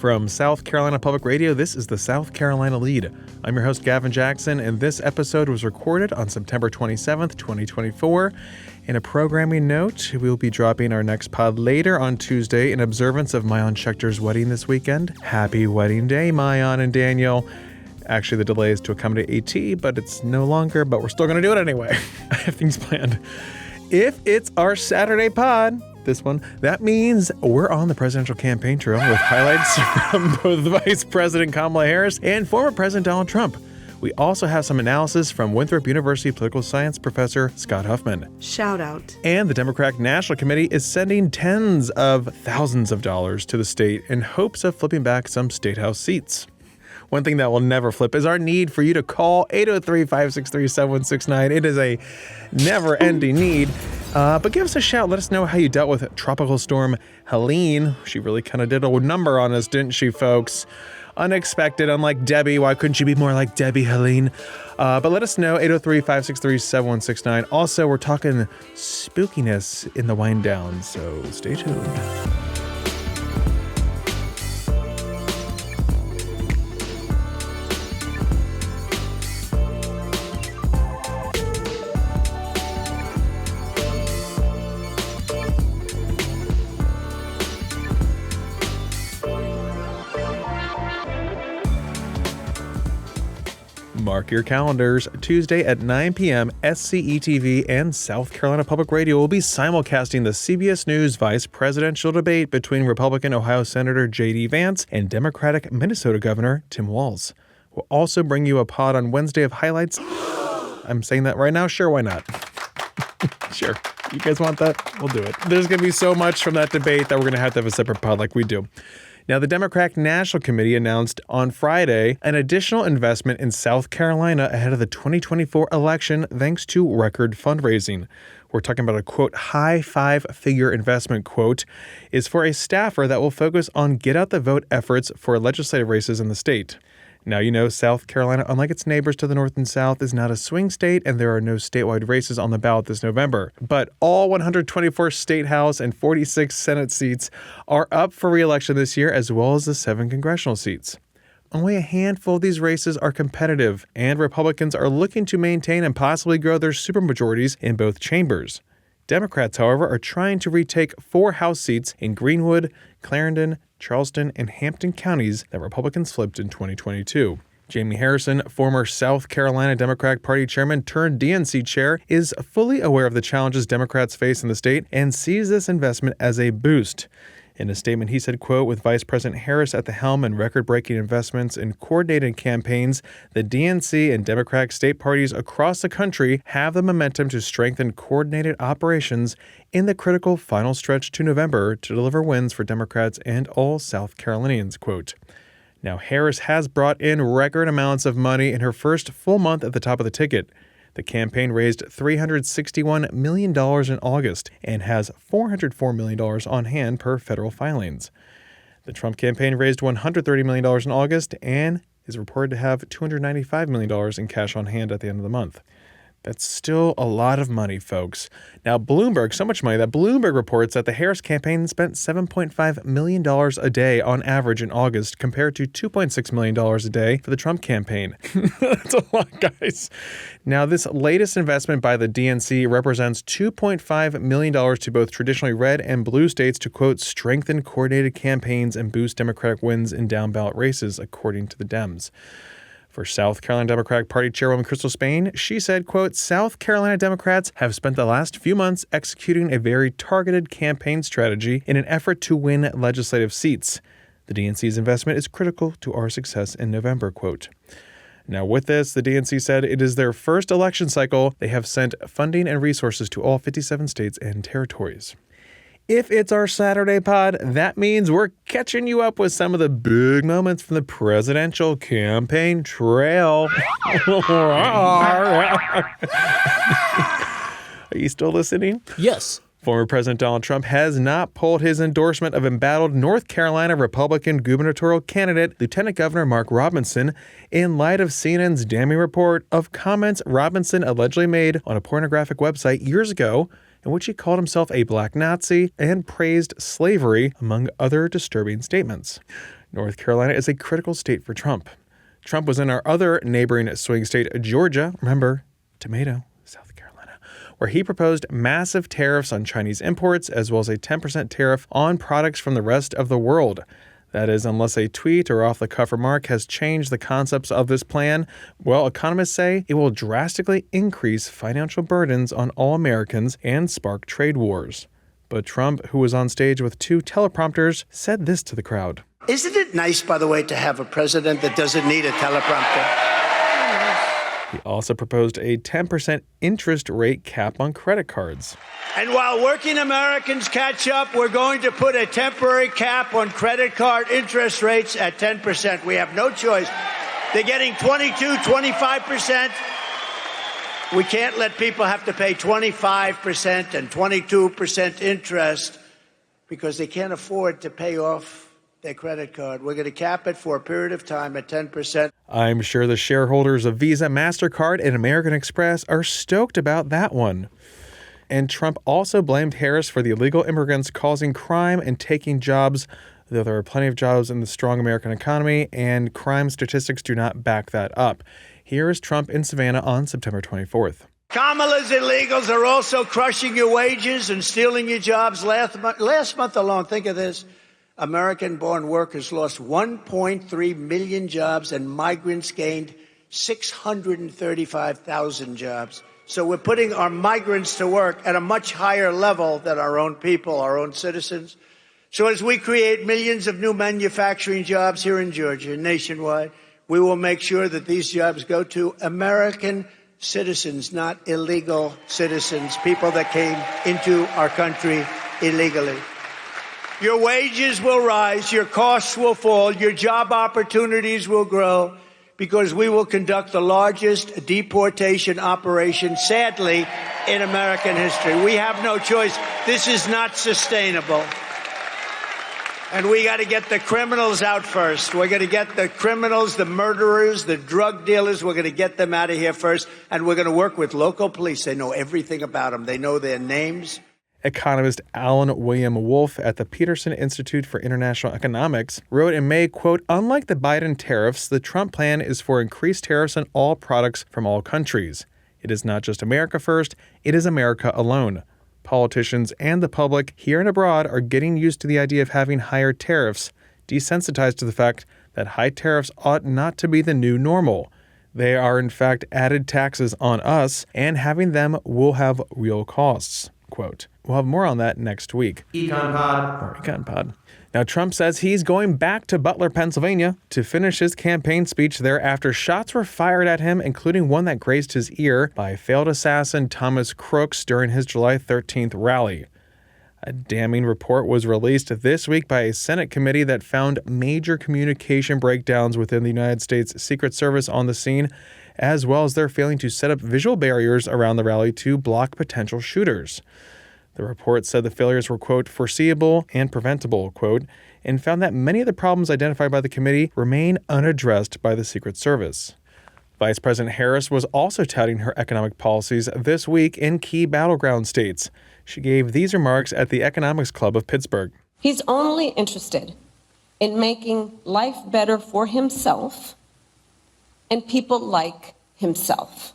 From South Carolina Public Radio, this is the South Carolina Lede. I'm your host, Gavin Jackson, and this episode was recorded on September 27th, 2024. In a programming note, we will be dropping our next pod later on Tuesday in observance of Mayan Schechter's wedding this weekend. Happy wedding day, Mayan and Daniel. Actually, the delay is to accommodate AT, but it's no longer, but we're still going to do it anyway. I have things planned. If it's our Saturday pod, this one, that means we're on the presidential campaign trail with highlights from both Vice President Kamala Harris and former President Donald Trump. We also have some analysis from Winthrop University political science professor Scott Huffmon. Shout out. And the Democratic National Committee is sending tens of thousands of dollars to the state in hopes of flipping back some state house seats. One thing that will never flip is our need for you to call 803-563-7169. It is a never-ending need. But give us a shout. Let us know how you dealt with Tropical Storm Helene. She really kind of did a number on us, didn't she, folks? Unexpected, unlike Debbie. Why couldn't she be more like Debbie Helene? But let us know, 803-563-7169. Also, we're talking spookiness in the wind down, so stay tuned. Mark your calendars. Tuesday at 9 p.m., SCETV and South Carolina Public Radio will be simulcasting the CBS News vice presidential debate between Republican Ohio Senator J.D. Vance and Democratic Minnesota Governor Tim Walz. We'll also bring you a pod on Wednesday of highlights. I'm saying that right now. Sure, why not? Sure. You guys want that? We'll do it. There's going to be so much from that debate that we're going to have a separate pod like we do. Now, the Democratic National Committee announced on Friday an additional investment in South Carolina ahead of the 2024 election thanks to record fundraising. We're talking about a, quote, high five-figure investment, quote, is for a staffer that will focus on get-out-the-vote efforts for legislative races in the state. Now, you know, South Carolina, unlike its neighbors to the north and south, is not a swing state, and there are no statewide races on the ballot this November. But all 124 state house and 46 Senate seats are up for re-election this year, as well as the 7 congressional seats. Only a handful of these races are competitive, and Republicans are looking to maintain and possibly grow their supermajorities in both chambers. Democrats, however, are trying to retake 4 House seats in Greenwood, Clarendon, Charleston, and Hampton counties that Republicans flipped in 2022. Jamie Harrison, former South Carolina Democratic Party chairman turned DNC chair, is fully aware of the challenges Democrats face in the state and sees this investment as a boost. In a statement, he said, quote, with Vice President Harris at the helm and record-breaking investments in coordinated campaigns, the DNC and Democratic state parties across the country have the momentum to strengthen coordinated operations in the critical final stretch to November to deliver wins for Democrats and all South Carolinians, quote. Now, Harris has brought in record amounts of money in her first full month at the top of the ticket. The campaign raised $361 million in August and has $404 million on hand per federal filings. The Trump campaign raised $130 million in August and is reported to have $295 million in cash on hand at the end of the month. That's still a lot of money, folks. Now, Bloomberg, so much money that Bloomberg reports that the Harris campaign spent $7.5 million a day on average in August compared to $2.6 million a day for the Trump campaign. That's a lot, guys. Now, this latest investment by the DNC represents $2.5 million to both traditionally red and blue states to, quote, strengthen coordinated campaigns and boost Democratic wins in down-ballot races, according to the Dems. For South Carolina Democratic Party Chairwoman Crystal Spain, she said, quote, South Carolina Democrats have spent the last few months executing a very targeted campaign strategy in an effort to win legislative seats. The DNC's investment is critical to our success in November, quote. Now, with this, the DNC said it is their first election cycle. They have sent funding and resources to all 57 states and territories. If it's our Saturday pod, that means we're catching you up with some of the big moments from the presidential campaign trail. Are you still listening? Yes. Former President Donald Trump has not pulled his endorsement of embattled North Carolina Republican gubernatorial candidate Lieutenant Governor Mark Robinson in light of CNN's damning report of comments Robinson allegedly made on a pornographic website years ago in which he called himself a black Nazi and praised slavery, among other disturbing statements. North Carolina is a critical state for Trump. Trump was in our other neighboring swing state, Georgia, remember, tomato, South Carolina, where he proposed massive tariffs on Chinese imports as well as a 10% tariff on products from the rest of the world. That is, unless a tweet or off-the-cuff remark has changed the concepts of this plan, well, economists say it will drastically increase financial burdens on all Americans and spark trade wars. But Trump, who was on stage with 2 teleprompters, said this to the crowd. Isn't it nice, by the way, to have a president that doesn't need a teleprompter? He also proposed a 10% interest rate cap on credit cards. And while working Americans catch up, we're going to put a temporary cap on credit card interest rates at 10%. We have no choice. They're getting 22, 25%. We can't let people have to pay 25% and 22% interest because they can't afford to pay off their credit card. We're going to cap it for a period of time at 10%. I'm sure the shareholders of Visa, MasterCard, and American Express are stoked about that one. And Trump also blamed Harris for the illegal immigrants causing crime and taking jobs, though there are plenty of jobs in the strong American economy, and crime statistics do not back that up. Here is Trump in Savannah on September 24th. Kamala's illegals are also crushing your wages and stealing your jobs. Last month alone, think of this, American-born workers lost 1.3 million jobs and migrants gained 635,000 jobs. So we're putting our migrants to work at a much higher level than our own people, our own citizens. So as we create millions of new manufacturing jobs here in Georgia, nationwide, we will make sure that these jobs go to American citizens, not illegal citizens, people that came into our country illegally. Your wages will rise, your costs will fall, your job opportunities will grow, because we will conduct the largest deportation operation, sadly, in American history. We have no choice. This is not sustainable. And we got to get the criminals out first. We're going to get the criminals, the murderers, the drug dealers. We're going to get them out of here first. And we're going to work with local police. They know everything about them. They know their names. Economist Alan William Wolf at the Peterson Institute for International Economics wrote in May, quote, "Unlike the Biden tariffs, the Trump plan is for increased tariffs on all products from all countries. It is not just America first, it is America alone. Politicians and the public here and abroad are getting used to the idea of having higher tariffs, desensitized to the fact that high tariffs ought not to be the new normal. They are, in fact, added taxes on us, and having them will have real costs." Quote. We'll have more on that next week. Econ Pod. Now, Trump says he's going back to Butler, Pennsylvania to finish his campaign speech there after shots were fired at him, including one that grazed his ear by failed assassin Thomas Crooks during his July 13th rally. A damning report was released this week by a Senate committee that found major communication breakdowns within the United States Secret Service on the scene, as well as their failing to set up visual barriers around the rally to block potential shooters. The report said the failures were, quote, foreseeable and preventable, quote, and found that many of the problems identified by the committee remain unaddressed by the Secret Service. Vice President Harris was also touting her economic policies this week in key battleground states. She gave these remarks at the Economics Club of Pittsburgh. He's only interested in making life better for himself and people like himself,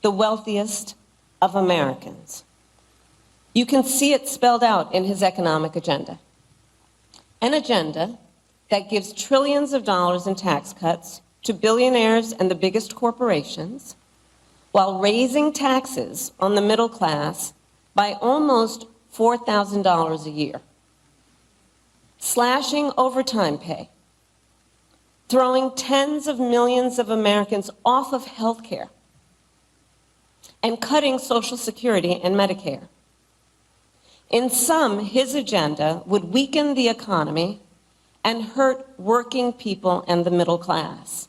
the wealthiest of Americans. You can see it spelled out in his economic agenda. An agenda that gives trillions of dollars in tax cuts to billionaires and the biggest corporations, while raising taxes on the middle class by almost $4,000 a year, slashing overtime pay, throwing tens of millions of Americans off of health care, and cutting Social Security and Medicare. In sum, his agenda would weaken the economy and hurt working people and the middle class.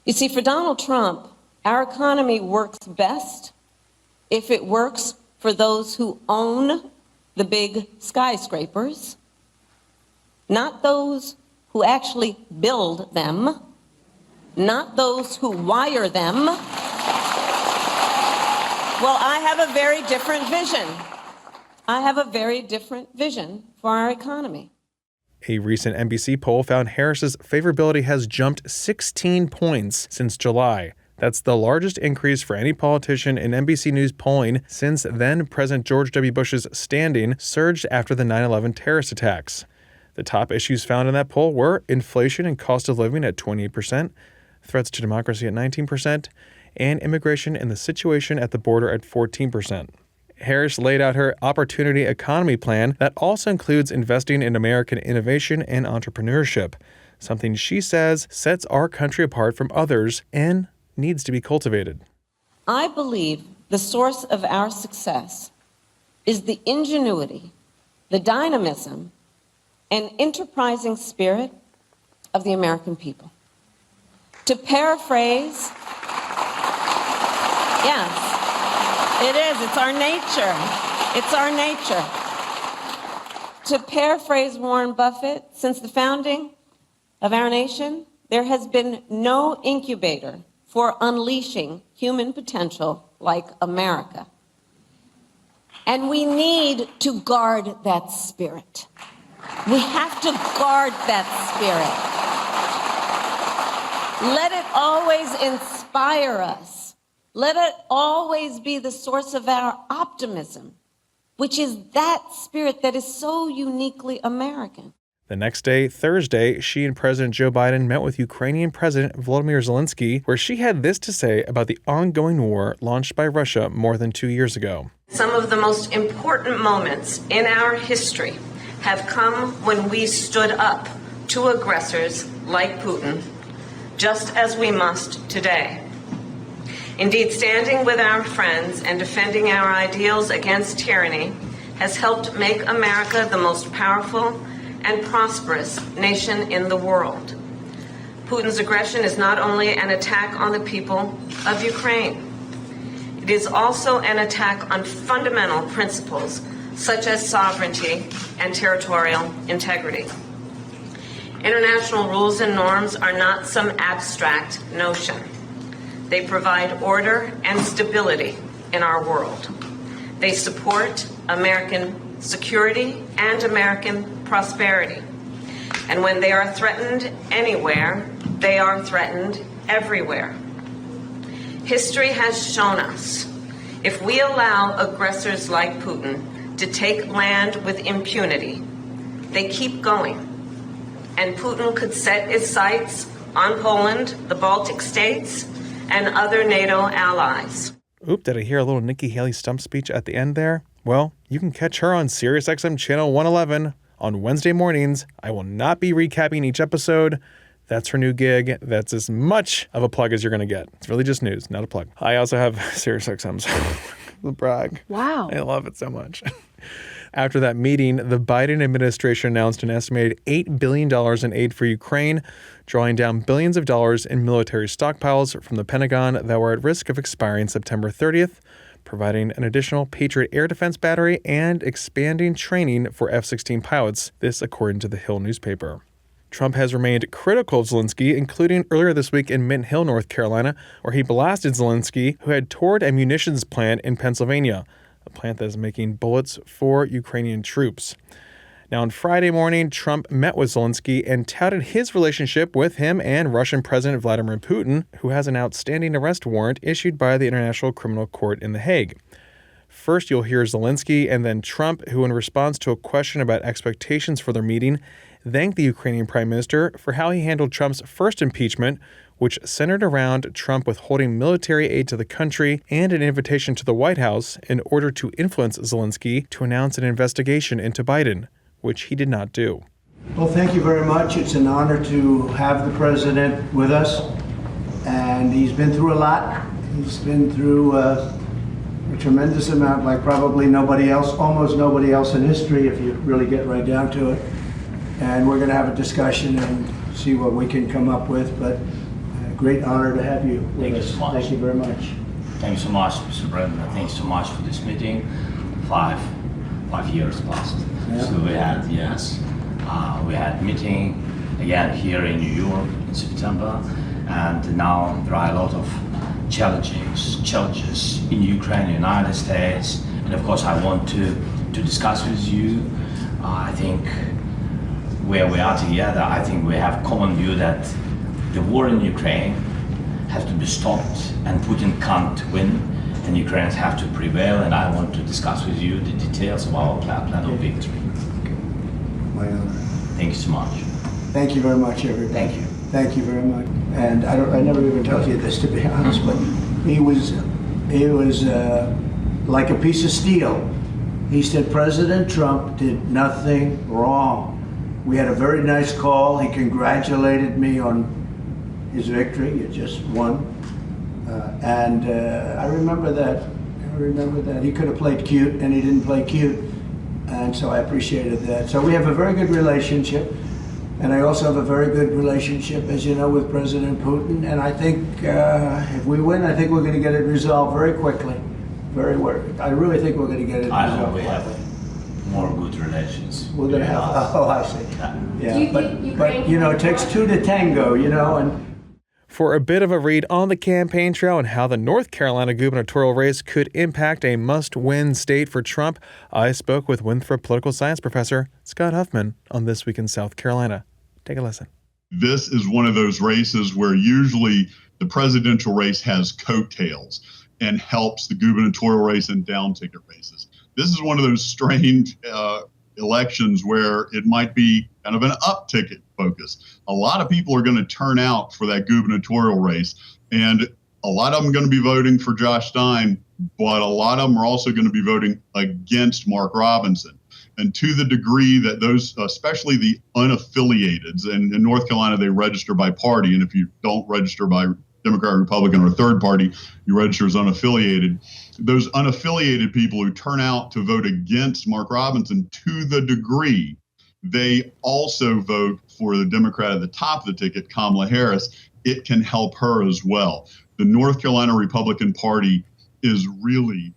You see, for Donald Trump, our economy works best if it works for those who own the big skyscrapers, not those who actually build them, not those who wire them. Well, I have a very different vision. I have a very different vision for our economy. A recent NBC poll found Harris's favorability has jumped 16 points since July. That's the largest increase for any politician in NBC News polling since then-President George W. Bush's standing surged after the 9/11 terrorist attacks. The top issues found in that poll were inflation and cost of living at 28%, threats to democracy at 19%, and immigration and the situation at the border at 14%. Harris laid out her Opportunity Economy plan that also includes investing in American innovation and entrepreneurship, something she says sets our country apart from others and needs to be cultivated. I believe the source of our success is the ingenuity, the dynamism, and enterprising spirit of the American people. To paraphrase, yes, it is, it's our nature. It's our nature. To paraphrase Warren Buffett, since the founding of our nation, there has been no incubator for unleashing human potential like America. And we need to guard that spirit. We have to guard that spirit. Let it always inspire us. Let it always be the source of our optimism, which is that spirit that is so uniquely American. The next day, Thursday, she and President Joe Biden met with Ukrainian President Volodymyr Zelensky, where she had this to say about the ongoing war launched by Russia more than 2 years ago. Some of the most important moments in our history have come when we stood up to aggressors like Putin, just as we must today. Indeed, standing with our friends and defending our ideals against tyranny has helped make America the most powerful and prosperous nation in the world. Putin's aggression is not only an attack on the people of Ukraine, it is also an attack on fundamental principles such as sovereignty and territorial integrity. International rules and norms are not some abstract notion. They provide order and stability in our world. They support American security and American prosperity. And when they are threatened anywhere, they are threatened everywhere. History has shown us if we allow aggressors like Putin to take land with impunity, they keep going. And Putin could set his sights on Poland, the Baltic states, and other NATO allies. Oop, did I hear a little Nikki Haley stump speech at the end there? Well, you can catch her on SiriusXM Channel 111 on Wednesday mornings. I will not be recapping each episode. That's her new gig. That's as much of a plug as you're going to get. It's really just news, not a plug. I also have SiriusXM, so the brag. Wow. I love it so much. After that meeting, the Biden administration announced an estimated $8 billion in aid for Ukraine, drawing down billions of dollars in military stockpiles from the Pentagon that were at risk of expiring September 30th, providing an additional Patriot air defense battery and expanding training for F-16 pilots, this according to the Hill newspaper. Trump has remained critical of Zelensky, including earlier this week in Mint Hill, North Carolina, where he blasted Zelensky, who had toured a munitions plant in Pennsylvania, a plant that is making bullets for Ukrainian troops. Now, on Friday morning, Trump met with Zelensky and touted his relationship with him and Russian President Vladimir Putin, who has an outstanding arrest warrant issued by the International Criminal Court in The Hague. First, you'll hear Zelensky and then Trump, who, in response to a question about expectations for their meeting, thanked the Ukrainian Prime Minister for how he handled Trump's first impeachment, which centered around Trump withholding military aid to the country and an invitation to the White House in order to influence Zelensky to announce an investigation into Biden, which he did not do. Well, thank you very much. It's an honor to have the president with us. And he's been through a lot. He's been through a tremendous amount, like probably nobody else, almost nobody else in history, if you really get right down to it. And we're going to have a discussion and see what we can come up with. But great honor to have you with Thank us. you so much. Thank you very much. Thank you so much, Mr. President. Thank you so much for this meeting. Five years passed. Yeah. So we had meeting again here in New York in September, and now there are a lot of challenges in Ukraine, United States, and of course I want to discuss with you. I think where we are together, I think we have common view that the war in Ukraine has to be stopped and Putin can't win, and Ukrainians have to prevail. And I want to discuss with you the details of our plan of victory. My honor. Thank you so much. Thank you very much, everybody. Thank you. Thank you very much. And I never even told you this, to be honest, but he was like a piece of steel. He said President Trump did nothing wrong. We had a very nice call. He congratulated me on his victory. He just won. And I remember that. He could have played cute, and he didn't play cute. And so I appreciated that. So we have a very good relationship. And I also have a very good relationship, as you know, with President Putin. And I think if we win, I think we're going to get it resolved very quickly. I really think we're going to get it resolved. I hope we have more good relations. We're going to have, I see. Yeah. Yeah, but you know, it takes two to tango, you know, and For a bit of a read on the campaign trail and how the North Carolina gubernatorial race could impact a must-win state for Trump, I spoke with Winthrop political science professor Scott Huffmon on This Week in South Carolina. Take a listen. This is one of those races where usually the presidential race has coattails and helps the gubernatorial race and down-ticket races. This is one of those strange elections where it might be kind of an up-ticket focus. A lot of people are going to turn out for that gubernatorial race, and a lot of them are going to be voting for Josh Stein, but a lot of them are also going to be voting against Mark Robinson. And to the degree that those, especially the unaffiliateds, and in North Carolina, they register by party. And if you don't register by Democrat, Republican, or third party, you register as unaffiliated. Those unaffiliated people who turn out to vote against Mark Robinson, to the degree they also vote for the Democrat at the top of the ticket, Kamala Harris, it can help her as well. The North Carolina Republican Party is really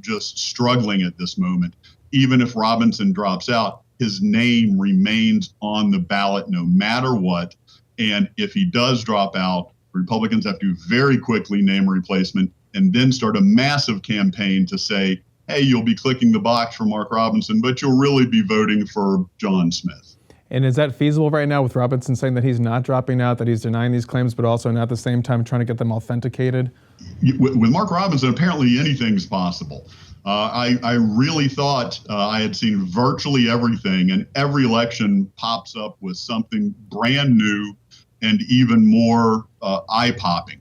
just struggling at this moment. Even if Robinson drops out, his name remains on the ballot no matter what. And if he does drop out, Republicans have to very quickly name a replacement and then start a massive campaign to say, hey, you'll be clicking the box for Mark Robinson, but you'll really be voting for John Smith. And is that feasible right now with Robinson saying that he's not dropping out, that he's denying these claims, but also not at the same time trying to get them authenticated? With Mark Robinson, apparently anything's possible. I really thought I had seen virtually everything, and every election pops up with something brand new and even more eye-popping.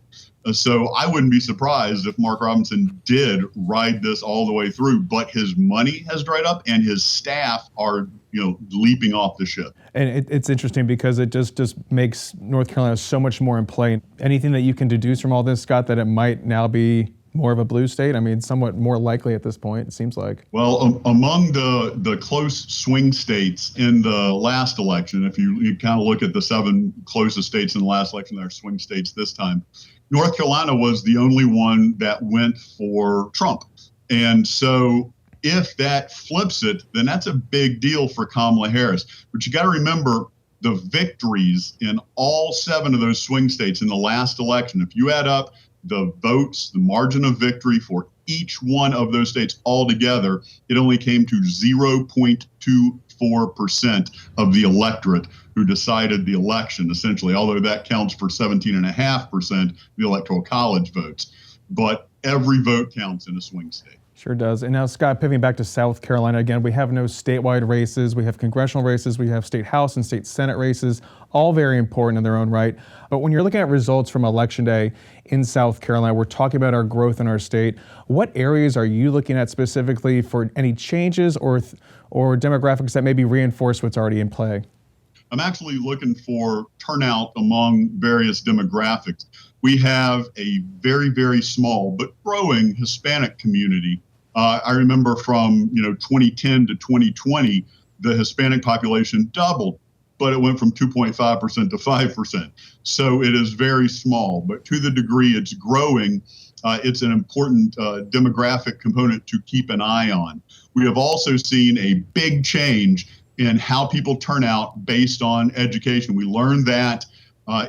So I wouldn't be surprised if Mark Robinson did ride this all the way through, but his money has dried up and his staff are, leaping off the ship. And it's interesting because it just makes North Carolina so much more in play. Anything that you can deduce from all this, Scott, that it might now be more of a blue state? I mean, somewhat more likely at this point, it seems like. Well, among the close swing states in the last election, if you kind of look at the 7 closest states in the last election that are swing states this time, North Carolina was the only one that went for Trump. And so if that flips it, then that's a big deal for Kamala Harris. But you got to remember the victories in all 7 of those swing states in the last election. If you add up the votes, the margin of victory for each one of those states altogether, it only came to 0.24% of the electorate who decided the election, essentially, although that counts for 17.5% of the Electoral College votes. But every vote counts in a swing state. Sure does. And now, Scott, pivoting back to South Carolina again, we have no statewide races. We have congressional races. We have state House and state Senate races, all very important in their own right. But when you're looking at results from Election Day in South Carolina, we're talking about our growth in our state. What areas are you looking at specifically for any changes or demographics that maybe reinforce what's already in play? I'm actually looking for turnout among various demographics. We have a very, very small but growing Hispanic community. I remember from 2010 to 2020, the Hispanic population doubled, but it went from 2.5% to 5%. So it is very small, but to the degree it's growing, it's an important demographic component to keep an eye on. We have also seen a big change in how people turn out based on education. We learned that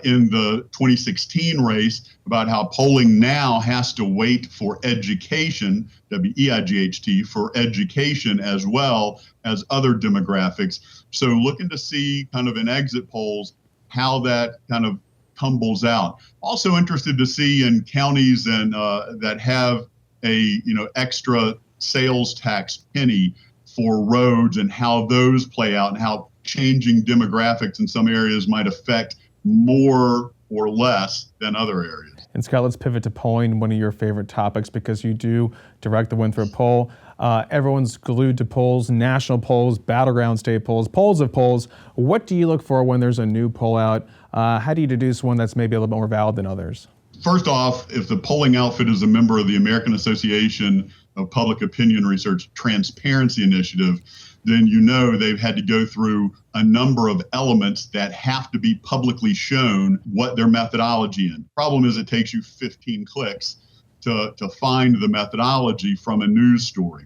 in the 2016 race about how polling now has to wait for education, W-E-I-G-H-T, for education as well as other demographics. So looking to see kind of in exit polls how that kind of tumbles out. Also interested to see in counties and that have a extra sales tax penny for roads and how those play out and how changing demographics in some areas might affect more or less than other areas. And Scott, let's pivot to polling, one of your favorite topics, because you do direct the Winthrop poll. Everyone's glued to polls, national polls, battleground state polls of polls. What do you look for when there's a new poll out? How do you deduce one that's maybe a little bit more valid than others? First off, if the polling outfit is a member of the American Association of Public Opinion Research Transparency Initiative, then they've had to go through a number of elements that have to be publicly shown what their methodology is. Problem is it takes you 15 clicks to find the methodology from a news story.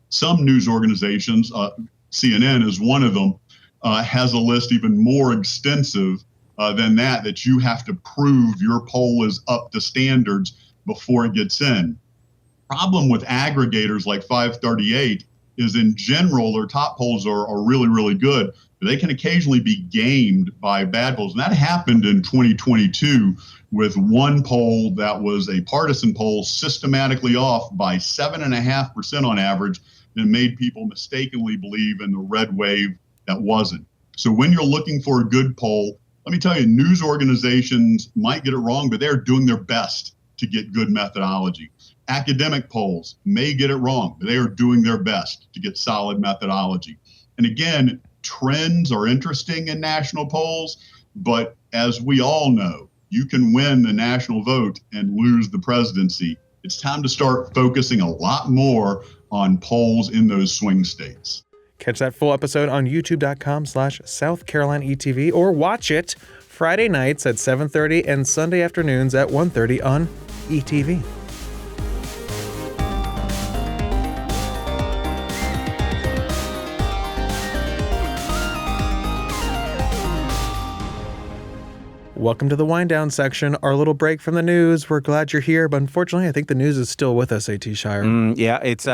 Some news organizations, CNN is one of them, has a list even more extensive than that you have to prove your poll is up to standards before it gets in. Problem with aggregators like 538 is in general, their top polls are really, really good, but they can occasionally be gamed by bad polls. And that happened in 2022 with one poll that was a partisan poll systematically off by 7.5% on average and made people mistakenly believe in the red wave that wasn't. So when you're looking for a good poll, let me tell you, news organizations might get it wrong, but they're doing their best to get good methodology. Academic polls may get it wrong, but they are doing their best to get solid methodology. And again, trends are interesting in national polls, but as we all know, you can win the national vote and lose the presidency. It's time to start focusing a lot more on polls in those swing states. Catch that full episode on youtube.com/South Carolina ETV or watch it Friday nights at 7:30 and Sunday afternoons at 1:30 on ETV. Welcome to the wind down section, our little break from the news. We're glad you're here, but unfortunately, I think the news is still with us, A.T. Shire. Yeah, it's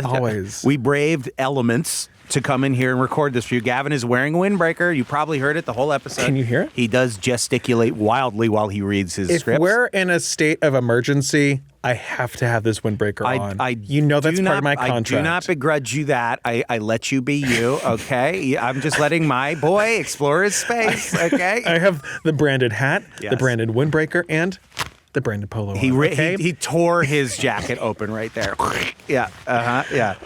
always. We braved elements to come in here and record this for you. Gavin is wearing a windbreaker. You probably heard it the whole episode. Can you hear it? He does gesticulate wildly while he reads his scripts. If we're in a state of emergency, I have to have this windbreaker on. That's part of my contract. I do not begrudge you that. I let you be you, okay? I'm just letting my boy explore his space, okay? I have the branded hat, Yes. the branded windbreaker, and the branded polo. He tore his jacket open right there. Yeah, yeah.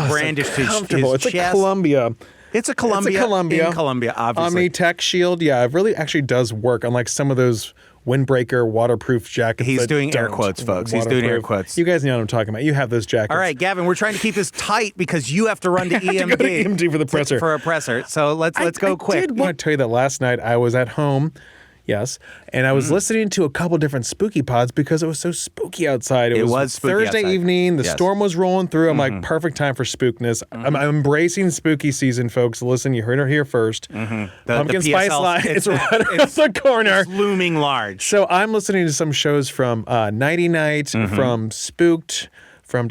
Brandished his It's chest. a Columbia. It's a Columbia. In Columbia, obviously. Omni-Tech shield. Yeah, it really actually does work, unlike some of those windbreaker waterproof jackets. He's that doing air don't. quotes, folks. He's doing air quotes. You guys know what I'm talking about. You have those jackets. All right, Gavin, we're trying to keep this tight because you have to run to EMD. Go to EMD for the presser. For a presser. So let's go quick. I did want to tell you that last night I was at home. Yes. And I was listening to a couple different spooky pods because it was so spooky outside. It was spooky Thursday outside. evening. The Yes. storm was rolling through. I'm like, perfect time for spookness. I'm embracing spooky season, folks. Listen, you heard it here first. Pumpkin Spice Line. It's right around the corner. It's looming large. So I'm listening to some shows from Nighty Night, from Spooked, from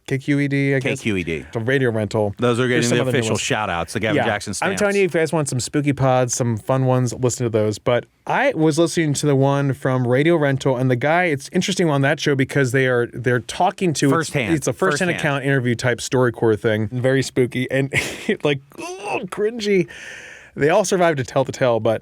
KQED, I guess. KQED. The radio rental. Those are There's getting some the other new official ones. shout-outs, the Gavin Jackson stamps. I'm telling you, if you guys want some spooky pods, some fun ones, listen to those. But I was listening to the one from Radio Rental, and the guy, it's interesting on that show because they're talking to Firsthand. It's a first-hand account interview type StoryCorps thing, very spooky and cringy. They all survived to tell the tale, but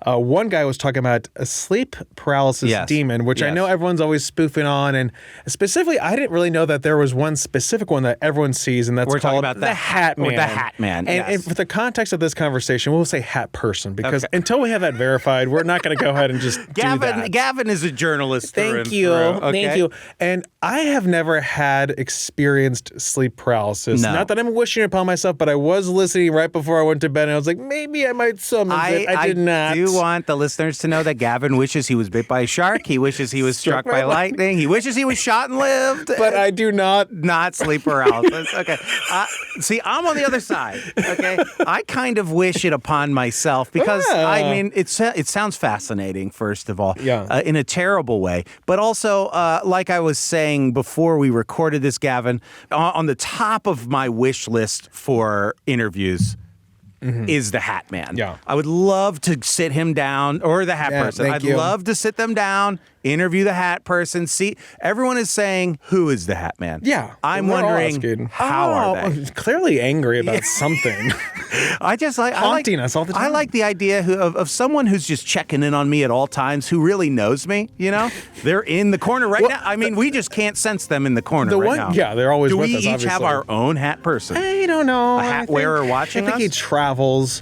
one guy was talking about a sleep paralysis demon, which I know everyone's always spoofing on. And specifically, I didn't really know that there was one specific one that everyone sees, and that's talking called about the Hat Man. Or the Hat Man, And for the context of this conversation, we'll say Hat Person, because until we have that verified, we're not going to go ahead and just do that. Gavin is a journalist. Thank you. And I have never had experienced sleep paralysis. No. Not that I'm wishing it upon myself, but I was listening right before I went to bed, and I was like, maybe I might summon it. I did not. do want the listeners to know that Gavin wishes he was bit by a shark. He wishes he was struck by lightning. He wishes he was shot and lived. But I do not sleep paralysis. Okay. See, I'm on the other side. Okay. I kind of wish it upon myself because, I mean, it sounds fascinating, first of all, in a terrible way. But also, like I was saying before we recorded this, Gavin, on the top of my wish list for interviews is the Hat Man. Yeah. I would love to sit him down, or the Hat person. I'd love to sit them down, interview the Hat person. See, everyone is saying, who is the Hat Man? Yeah. I'm wondering, how are they? Clearly angry about something. I just like haunting us all the time. I like the idea of someone who's just checking in on me at all times, who really knows me. You know, they're in the corner right now. I mean, we just can't sense them in the corner now. Yeah, they're always with us. Do we each obviously have our own hat person? I don't know. A hat wearer watching I think us? he travels.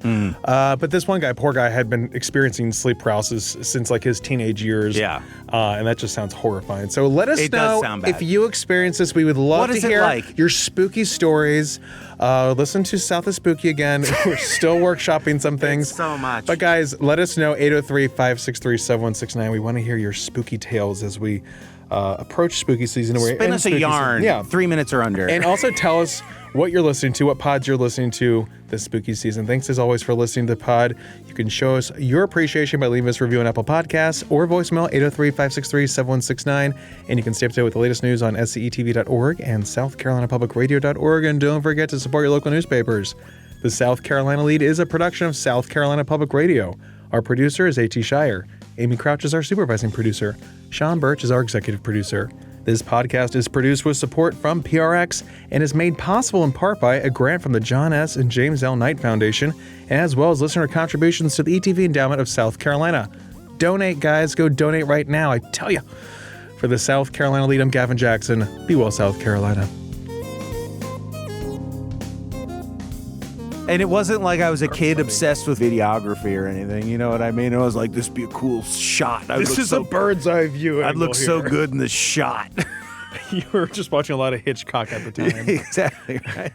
But this one guy, poor guy, had been experiencing sleep paralysis since like his teenage years. Yeah. And that just sounds horrifying. So let us It does know sound bad. if you experience this. We would love What to is it hear like? your spooky stories. Listen to South is Spooky again. We're still workshopping some things. So much. But guys, let us know, 803-563-7169. We want to hear your spooky tales as we approach spooky season. Spin us a yarn. Yeah. 3 minutes or under. And also tell us what you're listening to, what pods you're listening to this spooky season. Thanks as always for listening to the pod. You can show us your appreciation by leaving us a review on Apple Podcasts or voicemail 803-563-7169. And you can stay up to date with the latest news on scetv.org and southcarolinapublicradio.org. And don't forget to support your local newspapers. The South Carolina Lede is a production of South Carolina Public Radio. Our producer is A.T. Shire. Amy Crouch is our supervising producer. Sean Birch is our executive producer. This podcast is produced with support from PRX and is made possible in part by a grant from the John S. and James L. Knight Foundation, as well as listener contributions to the ETV Endowment of South Carolina. Donate, guys. Go donate right now. I tell you. For the South Carolina Lede, I'm Gavin Jackson. Be well, South Carolina. And it wasn't like I was a kid obsessed with videography or anything. You know what I mean? It was like, this would be a cool shot. This is a bird's eye view. I'd look so good in the shot. You were just watching a lot of Hitchcock at the time. Exactly, right?